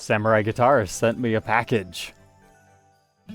Samurai Guitarist sent me a package.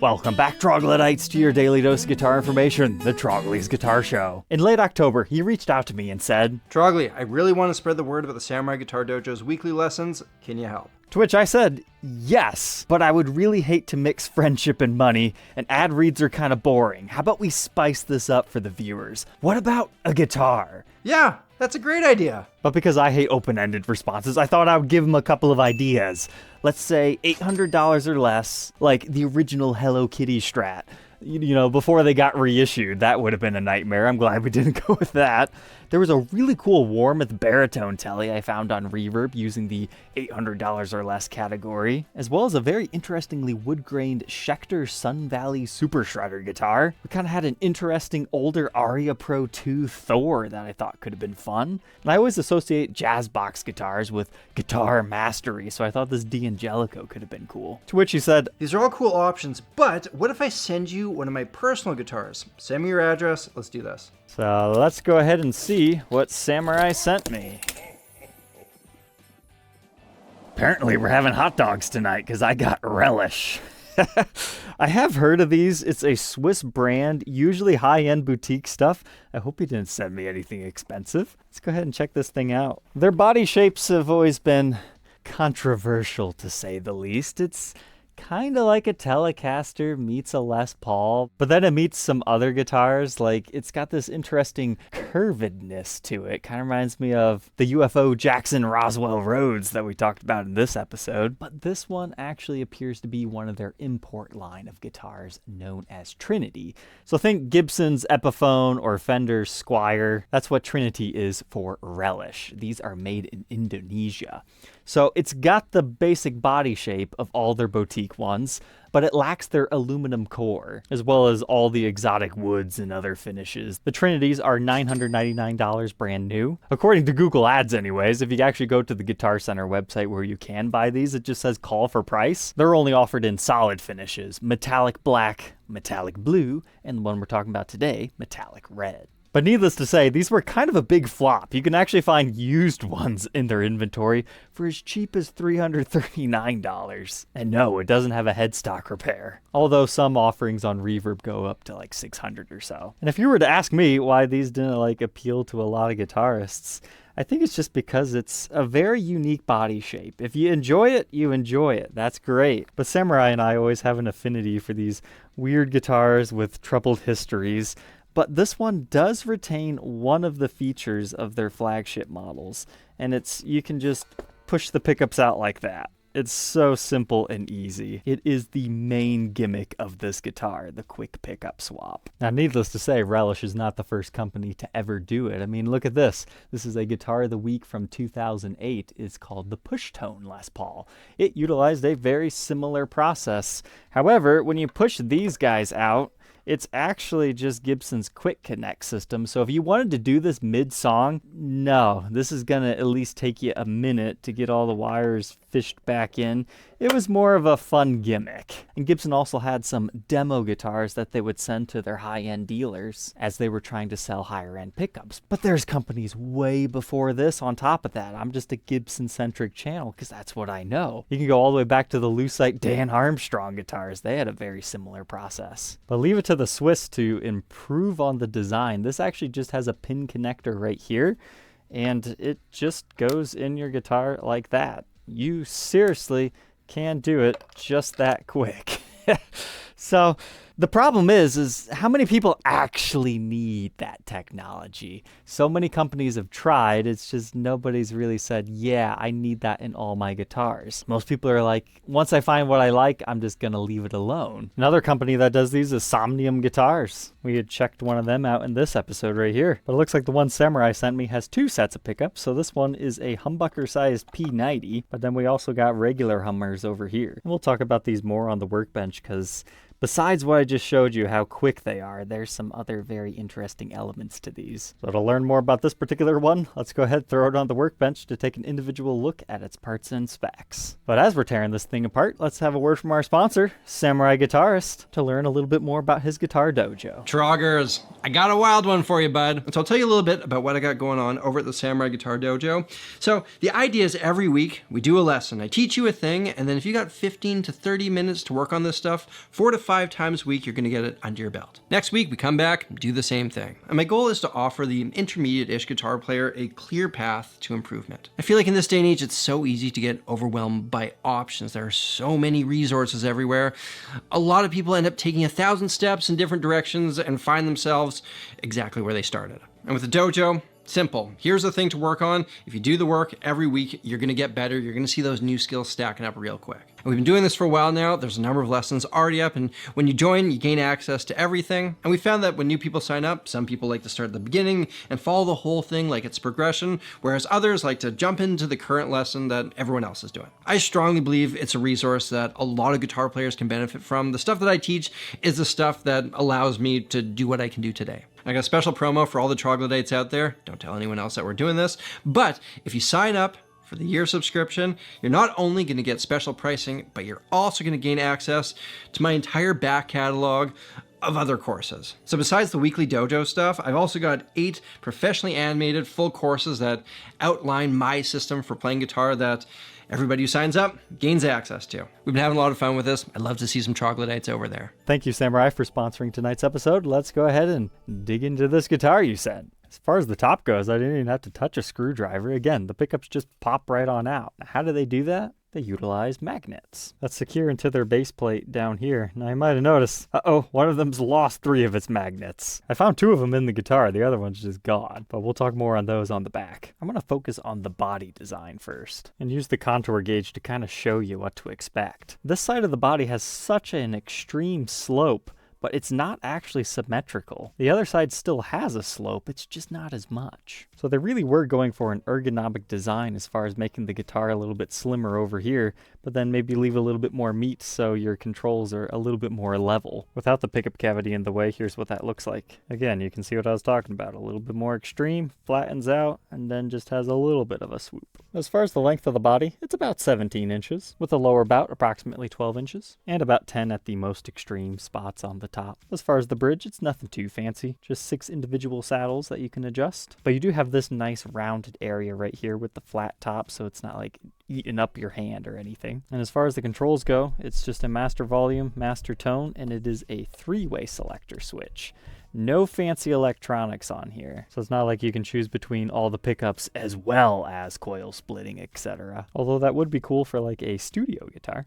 Welcome back, Troglodytes, to your daily dose of guitar information, the Trogly's Guitar Show. In late October, he reached out to me and said, Trogly, I really want to spread the word about the Samurai Guitar Dojo's weekly lessons. Can you help? To which I said, yes, but I would really hate to mix friendship and money, and ad reads are kind of boring. How about we spice this up for the viewers? What about a guitar? Yeah, that's a great idea. But because I hate open-ended responses, I thought I would give him a couple of ideas. Let's say $800 or less, like the original Hello Kitty Strat. You know, before they got reissued, that would have been a nightmare. I'm glad we didn't go with that. There was a really cool Warmoth baritone telly I found on Reverb using the $800 or less category, as well as a very interestingly wood-grained Schecter Sun Valley Super Shredder guitar. We kind of had an interesting older Aria Pro 2 Thor that I thought could have been fun. And I always associate jazz box guitars with guitar mastery, so I thought this D'Angelico could have been cool. To which he said, These are all cool options, but what if I send you one of my personal guitars? Send me your address, let's do this. So let's go ahead and see what Samurai sent me. Apparently we're having hot dogs tonight because I got Relish. I have heard of these. It's a Swiss brand, usually high-end boutique stuff. I hope he didn't send me anything expensive. Let's go ahead and check this thing out. Their body shapes have always been controversial, to say the least. It's kind of like a Telecaster meets a Les Paul, but then it meets some other guitars. Like, it's got this interesting curvedness to it. Kind of reminds me of the UFO Jackson Roswell Rhodes that we talked about in this episode. But this one actually appears to be one of their import line of guitars known as Trinity. So think Gibson's Epiphone or Fender's Squire. That's what Trinity is for Relish. These are made in Indonesia. So it's got the basic body shape of all their boutique ones, but it lacks their aluminum core, as well as all the exotic woods and other finishes. The Trinities are $999 brand new. According to Google Ads anyways, if you actually go to the Guitar Center website where you can buy these, it just says call for price. They're only offered in solid finishes, metallic black, metallic blue, and the one we're talking about today, metallic red. But needless to say, these were kind of a big flop. You can actually find used ones in their inventory for as cheap as $339. And no, it doesn't have a headstock repair. Although some offerings on Reverb go up to like $600 or so. And if you were to ask me why these didn't appeal to a lot of guitarists, I think it's just because it's a very unique body shape. If you enjoy it, you enjoy it. That's great. But Samurai and I always have an affinity for these weird guitars with troubled histories. But this one does retain one of the features of their flagship models, and it's you can just push the pickups out like that. It's so simple and easy. It is the main gimmick of this guitar, the quick pickup swap. Now, needless to say, Relish is not the first company to ever do it. I mean, look at this. This is a Guitar of the Week from 2008. It's called the Push Tone Les Paul. It utilized a very similar process. However, when you push these guys out, it's actually just Gibson's Quick Connect system. So if you wanted to do this mid-song, no, this is going to at least take you a minute to get all the wires fished back in. It was more of a fun gimmick. And Gibson also had some demo guitars that they would send to their high-end dealers as they were trying to sell higher-end pickups. But there's companies way before this on top of that. I'm just a Gibson-centric channel because that's what I know. You can go all the way back to the Lucite Dan Armstrong guitars. They had a very similar process. But leave it to the Swiss to improve on the design. This actually just has a pin connector right here, and it just goes in your guitar like that. You seriously can do it just that quick. So the problem is how many people actually need that technology? So many companies have tried, it's just nobody's really said, yeah, I need that in all my guitars. Most people are like, once I find what I like, I'm just gonna leave it alone. Another company that does these is Somnium Guitars. We had checked one of them out in this episode right here. But it looks like the one Samurai sent me has two sets of pickups. So this one is a humbucker-sized P90, but then we also got regular Hummers over here. And we'll talk about these more on the Workbench because Besides what I just showed you, how quick they are, there's some other very interesting elements to these. So to learn more about this particular one, let's go ahead and throw it on the workbench to take an individual look at its parts and specs. But as we're tearing this thing apart, let's have a word from our sponsor, Samurai Guitarist, to learn a little bit more about his Guitar Dojo. Troggers, I got a wild one for you, bud. So I'll tell you a little bit about what I got going on over at the Samurai Guitar Dojo. So the idea is every week we do a lesson. I teach you a thing, and then if you got 15 to 30 minutes to work on this stuff, 4 to 5 times a week, you're gonna get it under your belt. Next week, we come back, do the same thing. And my goal is to offer the intermediate-ish guitar player a clear path to improvement. I feel like in this day and age, it's so easy to get overwhelmed by options. There are so many resources everywhere. A lot of people end up taking 1,000 steps in different directions and find themselves exactly where they started. And with the dojo, simple. Here's the thing to work on. If you do the work every week, you're gonna get better. You're gonna see those new skills stacking up real quick. And we've been doing this for a while now. There's a number of lessons already up, and when you join, you gain access to everything. And we found that when new people sign up, some people like to start at the beginning and follow the whole thing like it's progression, whereas others like to jump into the current lesson that everyone else is doing. I strongly believe it's a resource that a lot of guitar players can benefit from. The stuff that I teach is the stuff that allows me to do what I can do today. I got a special promo for all the troglodytes out there. Don't tell anyone else that we're doing this. But if you sign up for the year subscription, you're not only going to get special pricing, but you're also going to gain access to my entire back catalog of other courses. So besides the weekly dojo stuff, I've also got 8 professionally animated full courses that outline my system for playing guitar that everybody who signs up gains access to. We've been having a lot of fun with this. I'd love to see some troglodytes over there. Thank you, Samurai, for sponsoring tonight's episode. Let's go ahead and dig into this guitar you sent. As far as the top goes, I didn't even have to touch a screwdriver. Again, the pickups just pop right on out. How do they do that? They utilize magnets that secure into their base plate down here. Now you might have noticed, one of them's lost 3 of its magnets. I found 2 of them in the guitar, the other one's just gone, but we'll talk more on those on the back. I'm gonna focus on the body design first, and use the contour gauge to kind of show you what to expect. This side of the body has such an extreme slope, but it's not actually symmetrical. The other side still has a slope, it's just not as much. So they really were going for an ergonomic design as far as making the guitar a little bit slimmer over here, but then maybe leave a little bit more meat so your controls are a little bit more level. Without the pickup cavity in the way, here's what that looks like. Again, you can see what I was talking about. A little bit more extreme, flattens out, and then just has a little bit of a swoop. As far as the length of the body, it's about 17 inches, with the lower bout approximately 12 inches, and about 10 at the most extreme spots on the top. As far as the bridge, it's nothing too fancy, just 6 individual saddles that you can adjust. But you do have this nice rounded area right here with the flat top, so it's not like eating up your hand or anything. And as far as the controls go, it's just a master volume, master tone, and it is a 3-way selector switch. No fancy electronics on here, so it's not like you can choose between all the pickups as well as coil splitting, etc. Although that would be cool for like a studio guitar.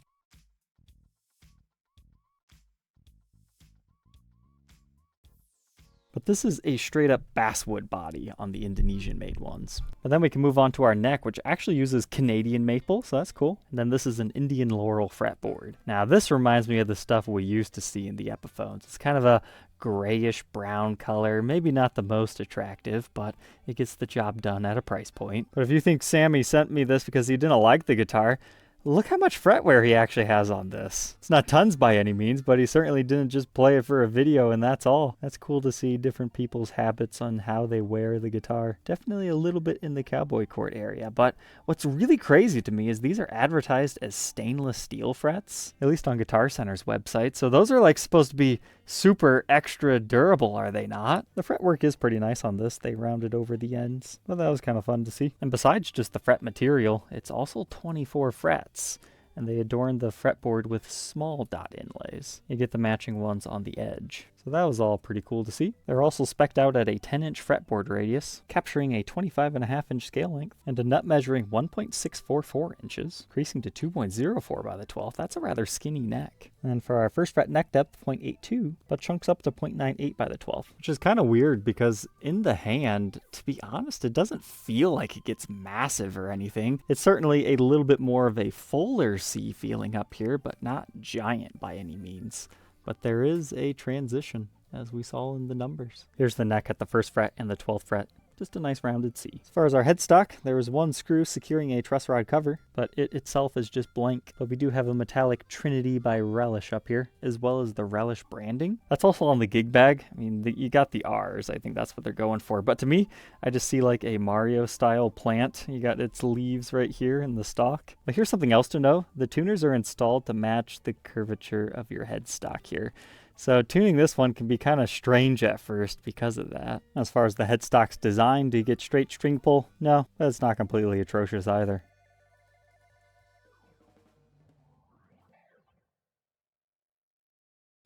But this is a straight up basswood body on the Indonesian made ones. And then we can move on to our neck, which actually uses Canadian maple, so that's cool. And then this is an Indian laurel fretboard. Now this reminds me of the stuff we used to see in the Epiphones. It's kind of a grayish brown color, maybe not the most attractive, but it gets the job done at a price point. But if you think Sammy sent me this because he didn't like the guitar, look how much fretwear he actually has on this. It's not tons by any means, but he certainly didn't just play it for a video and that's all. That's cool to see different people's habits on how they wear the guitar. Definitely a little bit in the cowboy court area, but what's really crazy to me is these are advertised as stainless steel frets, at least on Guitar Center's website. So those are like supposed to be super extra durable, are they not? The fretwork is pretty nice on this. They rounded over the ends, but that was kind of fun to see. And besides just the fret material, it's also 24 frets, and they adorn the fretboard with small dot inlays. You get the matching ones on the edge. So that was all pretty cool to see. They're also spec'd out at a 10-inch fretboard radius, capturing a 25.5-inch scale length, and a nut measuring 1.644 inches, increasing to 2.04 by the 12th. That's a rather skinny neck. And for our first fret neck depth, 0.82, but chunks up to 0.98 by the 12th, which is kind of weird because in the hand, to be honest, it doesn't feel like it gets massive or anything. It's certainly a little bit more of a fuller C feeling up here, but not giant by any means. But there is a transition, as we saw in the numbers. Here's the neck at the 1st fret and the 12th fret. just a nice rounded C. As far as our headstock, there is one screw securing a truss rod cover, but it itself is just blank. But we do have a metallic Trinity by Relish up here, as well as the Relish branding. That's also on the gig bag. I mean, you got the R's. I think that's what they're going for. But to me, I just see like a Mario style plant. You got its leaves right here in the stock. But here's something else to know. The tuners are installed to match the curvature of your headstock here. So tuning this one can be kind of strange at first because of that. As far as the headstock's design, do you get straight string pull? No, that's not completely atrocious either.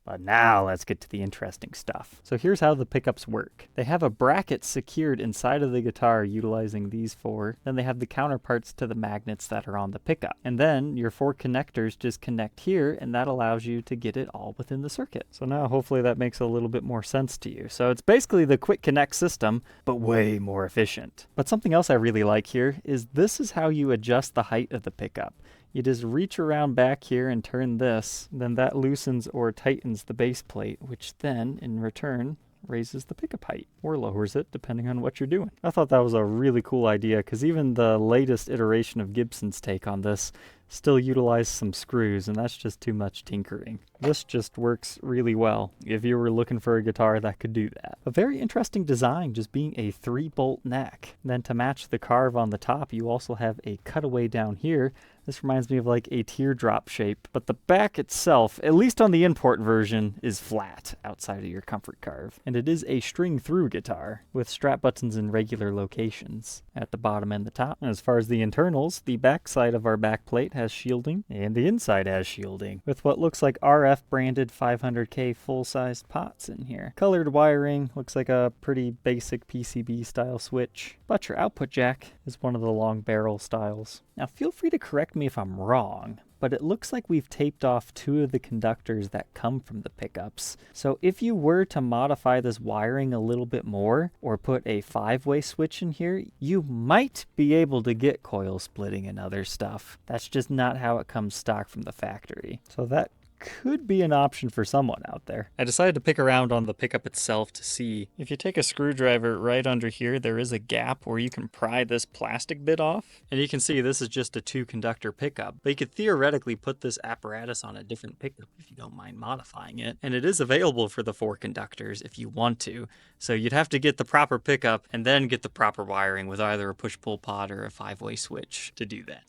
But now let's get to the interesting stuff. So here's how the pickups work. They have a bracket secured inside of the guitar utilizing these four. Then they have the counterparts to the magnets that are on the pickup. And then your four connectors just connect here, and that allows you to get it all within the circuit. So now hopefully that makes a little bit more sense to you. So it's basically the quick connect system, but way more efficient. But something else I really like here is this is how you adjust the height of the pickup. You just reach around back here and turn this, then that loosens or tightens the base plate, which then, in return, raises the pickup height, or lowers it, depending on what you're doing. I thought that was a really cool idea, because even the latest iteration of Gibson's take on this still utilized some screws, and that's just too much tinkering. This just works really well if you were looking for a guitar that could do that. A very interesting design, just being a 3-bolt neck. Then to match the carve on the top, you also have a cutaway down here. This reminds me of like a teardrop shape, but the back itself, at least on the import version, is flat outside of your comfort carve. And it is a string through guitar with strap buttons in regular locations at the bottom and the top. And as far as the internals, the back side of our back plate has shielding and the inside has shielding with what looks like RF branded 500K full-sized pots in here. Colored wiring, looks like a pretty basic PCB style switch, but your output jack is one of the long barrel styles. Now feel free to correct me if I'm wrong, but it looks like we've taped off 2 of the conductors that come from the pickups. So if you were to modify this wiring a little bit more, or put a 5-way switch in here, you might be able to get coil splitting and other stuff. That's just not how it comes stock from the factory. So that could be an option for someone out there. I decided to pick around on the pickup itself to see. If you take a screwdriver right under here, there is a gap where you can pry this plastic bit off. And you can see this is just a 2-conductor pickup. But you could theoretically put this apparatus on a different pickup if you don't mind modifying it. And it is available for the 4 conductors if you want to. So you'd have to get the proper pickup and then get the proper wiring with either a push-pull pod or a 5-way switch to do that.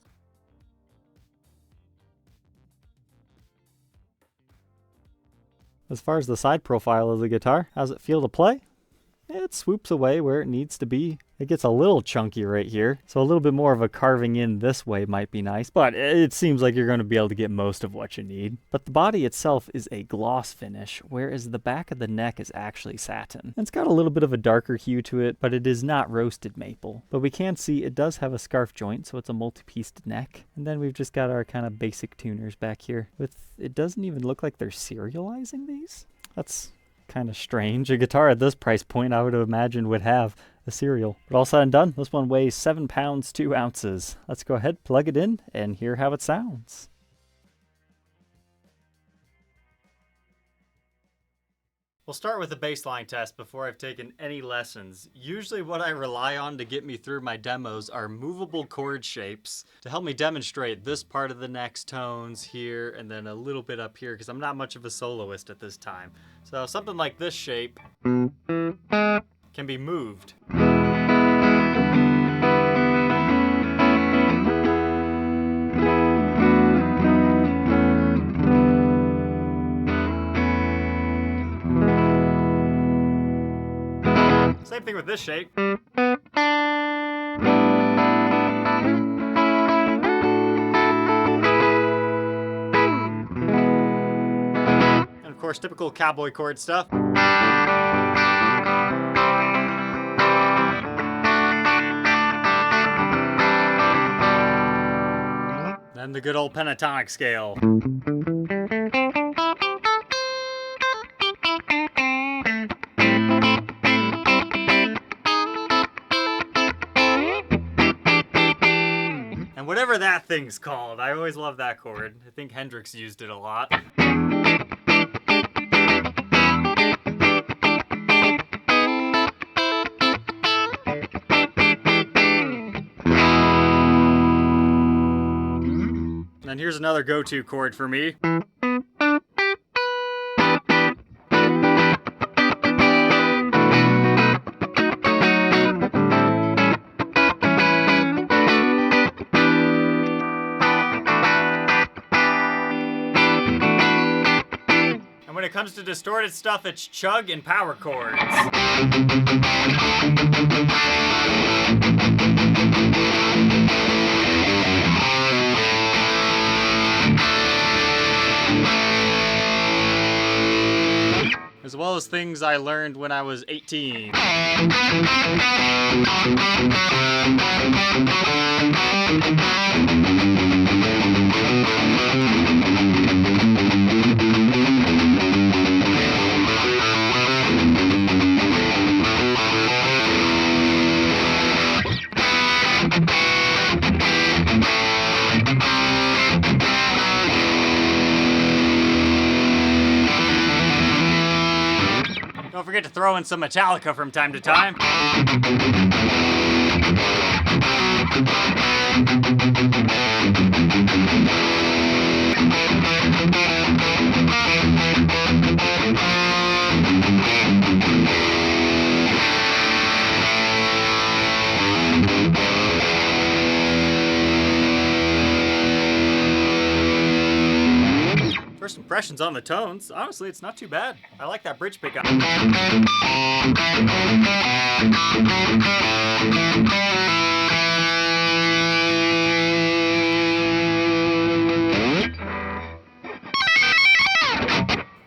As far as the side profile of the guitar, how's it feel to play? It swoops away where it needs to be. It gets a little chunky right here, so a little bit more of a carving in this way might be nice, but it seems like you're going to be able to get most of what you need. But the body itself is a gloss finish, whereas the back of the neck is actually satin. It's got a little bit of a darker hue to it, but it is not roasted maple. But we can see it does have a scarf joint, so it's a multi-pieced neck. And then we've just got our kind of basic tuners back here. It doesn't even look like they're serializing these. That's kind of strange. A guitar at this price point I would imagine would have a serial. But all said and done, this one weighs 7 pounds 2 ounces. Let's go ahead, plug it in, and hear how it sounds. We'll start with a baseline test before I've taken any lessons. Usually what I rely on to get me through my demos are movable chord shapes to help me demonstrate this part of the neck's tones here and then a little bit up here because I'm not much of a soloist at this time. So something like this shape can be moved. Same thing with this shape. And of course, typical cowboy chord stuff. Then the good old pentatonic scale. And whatever that thing's called, I always love that chord. I think Hendrix used it a lot. And here's another go-to chord for me. When it comes to distorted stuff, it's chug and power chords. As well as things I learned when I was 18. Don't forget to throw in some Metallica from time to time. First impressions on the tones, honestly, it's not too bad. I like that bridge pickup. And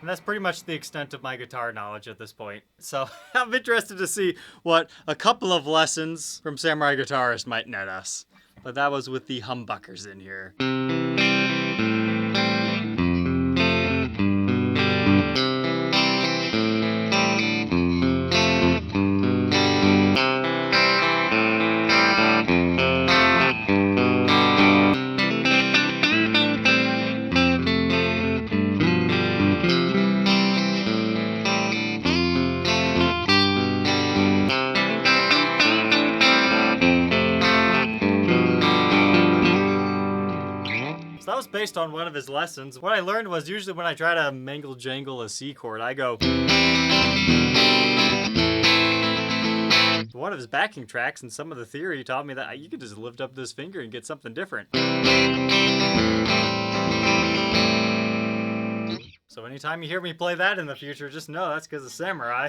that's pretty much the extent of my guitar knowledge at this point. So I'm interested to see what a couple of lessons from Samurai Guitarist might net us. But that was with the humbuckers in here. That was based on one of his lessons. What I learned was usually when I try to mangle jangle a C chord, I go. One of his backing tracks and some of the theory taught me that you could just lift up this finger and get something different. So anytime you hear me play that in the future, just know that's because of Samurai.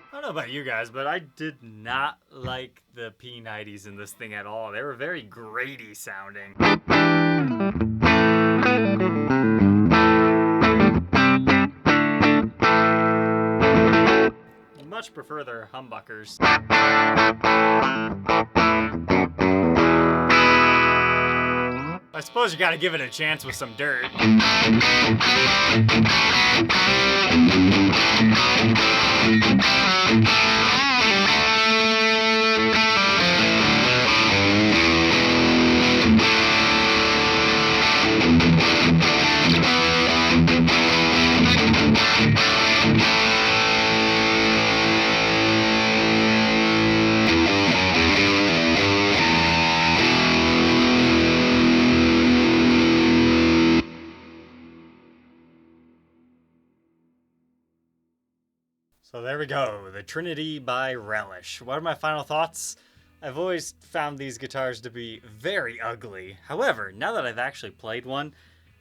I don't know about you guys, but I did not like the P90s in this thing at all. They were very graty sounding. Much prefer their humbuckers. I suppose you gotta give it a chance with some dirt. So there we go, the Trinity by Relish. What are my final thoughts? I've always found these guitars to be very ugly. However, now that I've actually played one,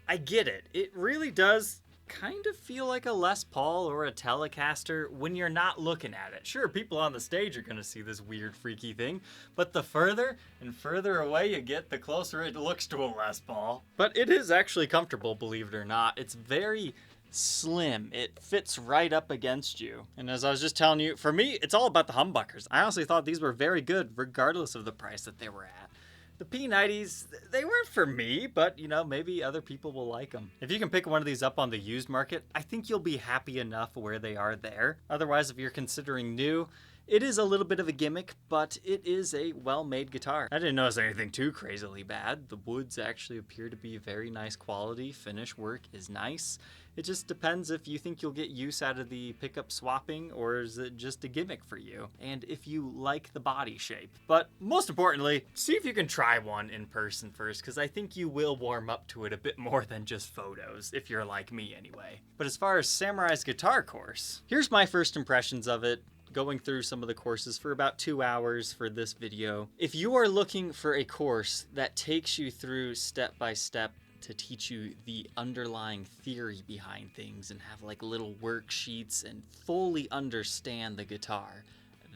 I get it. It really does kind of feel like a Les Paul or a Telecaster when you're not looking at it. Sure, people on the stage are going to see this weird, freaky thing, but the further and further away you get, the closer it looks to a Les Paul. But it is actually comfortable, believe it or not. It's very slim. It fits right up against you. And as I was just telling you, for me, it's all about the humbuckers. I honestly thought these were very good, regardless of the price that they were at. The P90s, they weren't for me, but you know, maybe other people will like them. If you can pick one of these up on the used market, I think you'll be happy enough where they are there. Otherwise, if you're considering new, it is a little bit of a gimmick, but it is a well-made guitar. I didn't notice anything too crazily bad. The woods actually appear to be very nice quality. Finish work is nice. It just depends if you think you'll get use out of the pickup swapping, or is it just a gimmick for you? And if you like the body shape. But most importantly, see if you can try one in person first, because I think you will warm up to it a bit more than just photos, if you're like me anyway. But as far as Samurai's guitar course, here's my first impressions of it, going through some of the courses for about 2 hours for this video. If you are looking for a course that takes you through step by step to teach you the underlying theory behind things and have like little worksheets and fully understand the guitar,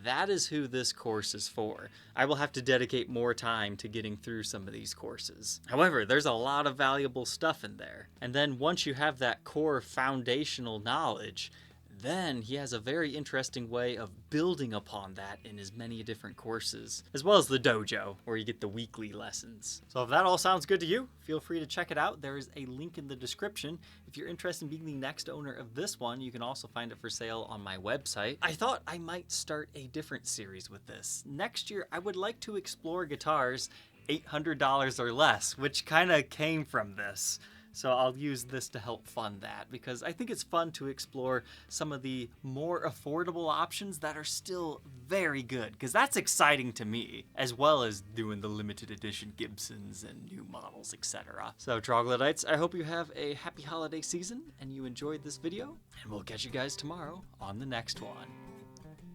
that is who this course is for. I will have to dedicate more time to getting through some of these courses. However, there's a lot of valuable stuff in there. And then once you have that core foundational knowledge, then he has a very interesting way of building upon that in as many different courses, as well as the dojo, where you get the weekly lessons. So if that all sounds good to you, feel free to check it out. There is a link in the description. If you're interested in being the next owner of this one, you can also find it for sale on my website. I thought I might start a different series with this. Next year, I would like to explore guitars $800 or less, which kind of came from this. So I'll use this to help fund that, because I think it's fun to explore some of the more affordable options that are still very good, because that's exciting to me, as well as doing the limited edition Gibsons and new models, etc. So Troglodytes, I hope you have a happy holiday season and you enjoyed this video, and we'll catch you guys tomorrow on the next one.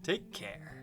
Take care.